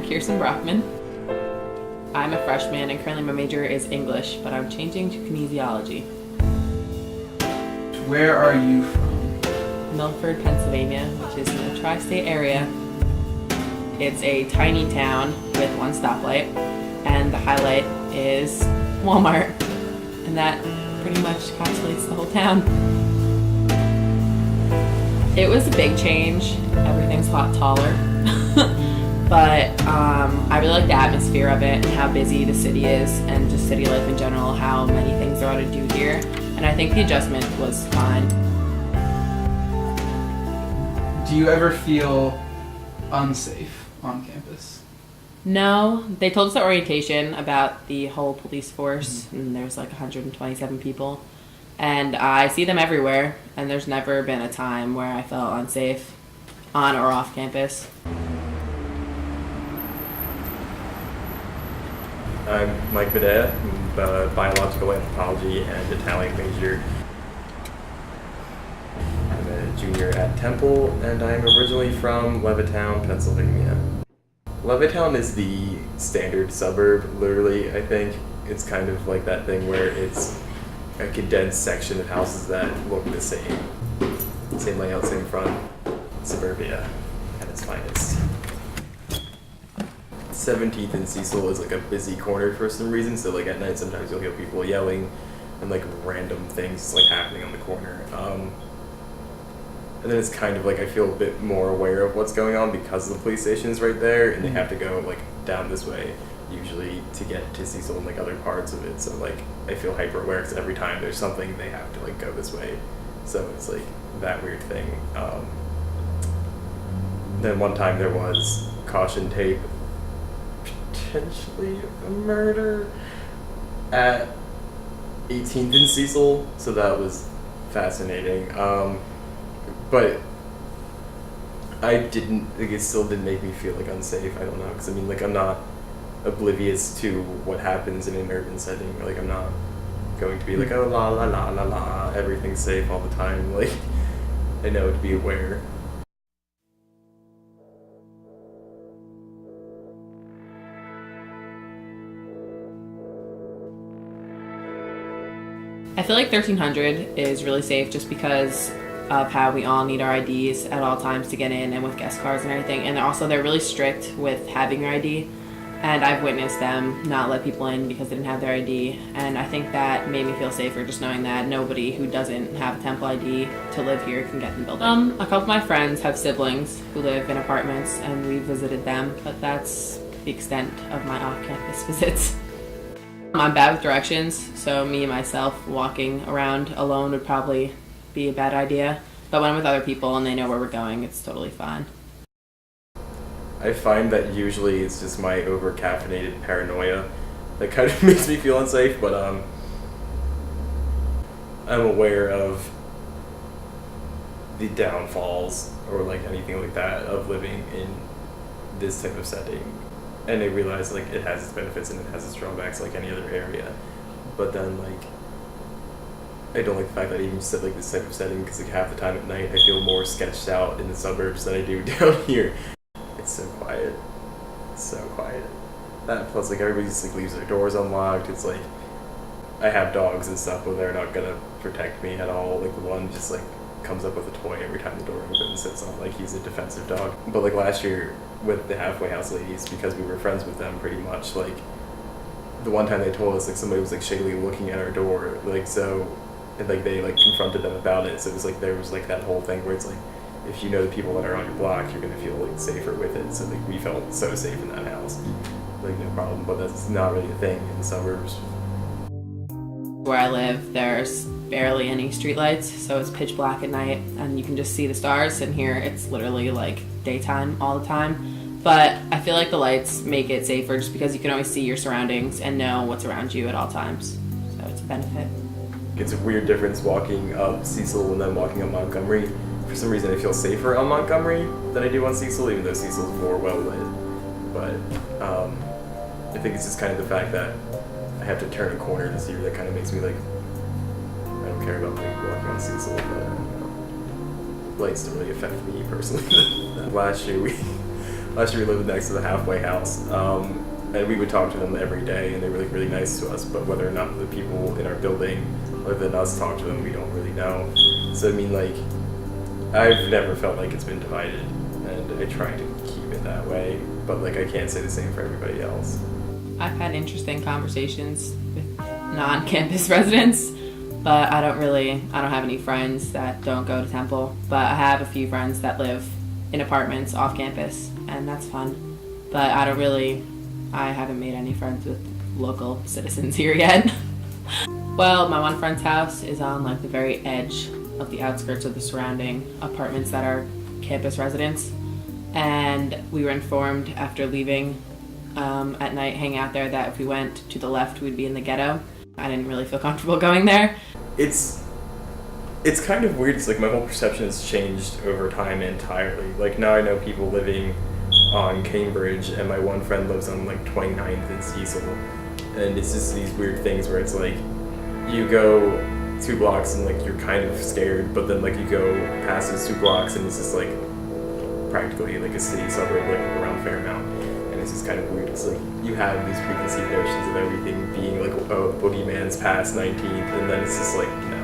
Kirsten Brockman. I'm a freshman and currently my major is English, but I'm changing to kinesiology. Where are you from? Milford, Pennsylvania, which is in the tri-state area. It's a tiny town with one stoplight, and the highlight is Walmart, and that pretty much encapsulates the whole town. It was a big change. Everything's a lot taller. But I really like the atmosphere of it and how busy the city is and just city life in general, how many things there are to do here. And I think the adjustment was fine. Do you ever feel unsafe on campus? No, they told us at orientation about the whole police force, and there's like 127 people. And I see them everywhere, and there's never been a time where I felt unsafe on or off campus. I'm Mike Medea, I'm a biological anthropology and Italian major. I'm a junior at Temple, and I'm originally from Levittown, Pennsylvania. Levittown is the standard suburb, literally, I think. It's kind of like that thing where it's a condensed section of houses that look the same. Same layout, same front. Suburbia at its finest. 17th and Cecil is like a busy corner for some reason, so like at night sometimes you'll hear people yelling and like random things like happening on the corner. And then it's kind of like I feel a bit more aware of what's going on because the police station is right there, and they have to go like down this way usually to get to Cecil and like other parts of it. So like I feel hyper aware because every time there's something they have to like go this way. So it's like that weird thing. Then one time there was caution tape, potentially a murder at 18th and Cecil, so that was fascinating. But it still didn't make me feel like unsafe. I don't know, because I mean, like I'm not oblivious to what happens in an urban setting. Like I'm not going to be like, oh la la la la la, everything's safe all the time. Like I know to be aware. I feel like 1300 is really safe just because of how we all need our IDs at all times to get in, and with guest cards and everything. And also they're really strict with having your ID, and I've witnessed them not let people in because they didn't have their ID, and I think that made me feel safer just knowing that nobody who doesn't have a Temple ID to live here can get in the building. A couple of my friends have siblings who live in apartments, and we visited them, but that's the extent of my off-campus visits. I'm bad with directions, so me and myself walking around alone would probably be a bad idea. But when I'm with other people and they know where we're going, it's totally fine. I find that usually it's just my over-caffeinated paranoia that kind of makes me feel unsafe, but I'm aware of the downfalls or like anything like that of living in this type of setting. And I realize like it has its benefits and it has its drawbacks like any other area. But then like I don't like the fact that I even said like this type of setting because like half the time at night I feel more sketched out in the suburbs than I do down here. It's so quiet. It's so quiet. That plus like everybody just like leaves their doors unlocked. It's like I have dogs and stuff, but they're not gonna protect me at all. Like the one just like comes up with a toy every time the door opens. It's not like he's a defensive dog. But like last year with the halfway house ladies, because we were friends with them pretty much, like the one time they told us like somebody was like shadily looking at our door, like so, and like they like confronted them about it. So it was like there was like that whole thing where it's like if you know the people that are on your block, you're gonna feel like safer with it. So like we felt so safe in that house, like no problem. But that's not really a thing in the suburbs. Where I live, there's barely any streetlights, so it's pitch black at night, and you can just see the stars. And here, it's literally like daytime all the time. But I feel like the lights make it safer just because you can always see your surroundings and know what's around you at all times. So it's a benefit. It's a weird difference walking up Cecil and then walking up Montgomery. For some reason, I feel safer on Montgomery than I do on Cecil, even though Cecil's more well lit. But I think it's just kind of the fact that I have to turn a corner this year that kind of makes me like, I don't care about like walking on Cecil, but lights don't really affect me personally. Last year we last year we lived next to the halfway house, and we would talk to them every day, and they were like really nice to us. But whether or not the people in our building, other than us, talk to them, we don't really know. So I mean, like, I've never felt like it's been divided, and I try to keep it that way. But like, I can't say the same for everybody else. I've had interesting conversations with non-campus residents, but I don't have any friends that don't go to Temple, but I have a few friends that live in apartments off campus, and that's fun. But I haven't made any friends with local citizens here yet. Well, my one friend's house is on like the very edge of the outskirts of the surrounding apartments that are campus residents, and we were informed after leaving at night, hanging out there, that if we went to the left, we'd be in the ghetto. I didn't really feel comfortable going there. It's kind of weird. It's like my whole perception has changed over time entirely. Like now I know people living on Cambridge, and my one friend lives on like 29th and Cecil, and it's just these weird things where it's like you go 2 blocks and like you're kind of scared, but then like you go past those 2 blocks and it's just like practically like a city suburb like around Fairmount. It's just kind of weird. It's like you have these preconceived notions of everything being like, oh, boogeyman's past 19th, and then it's just like, no,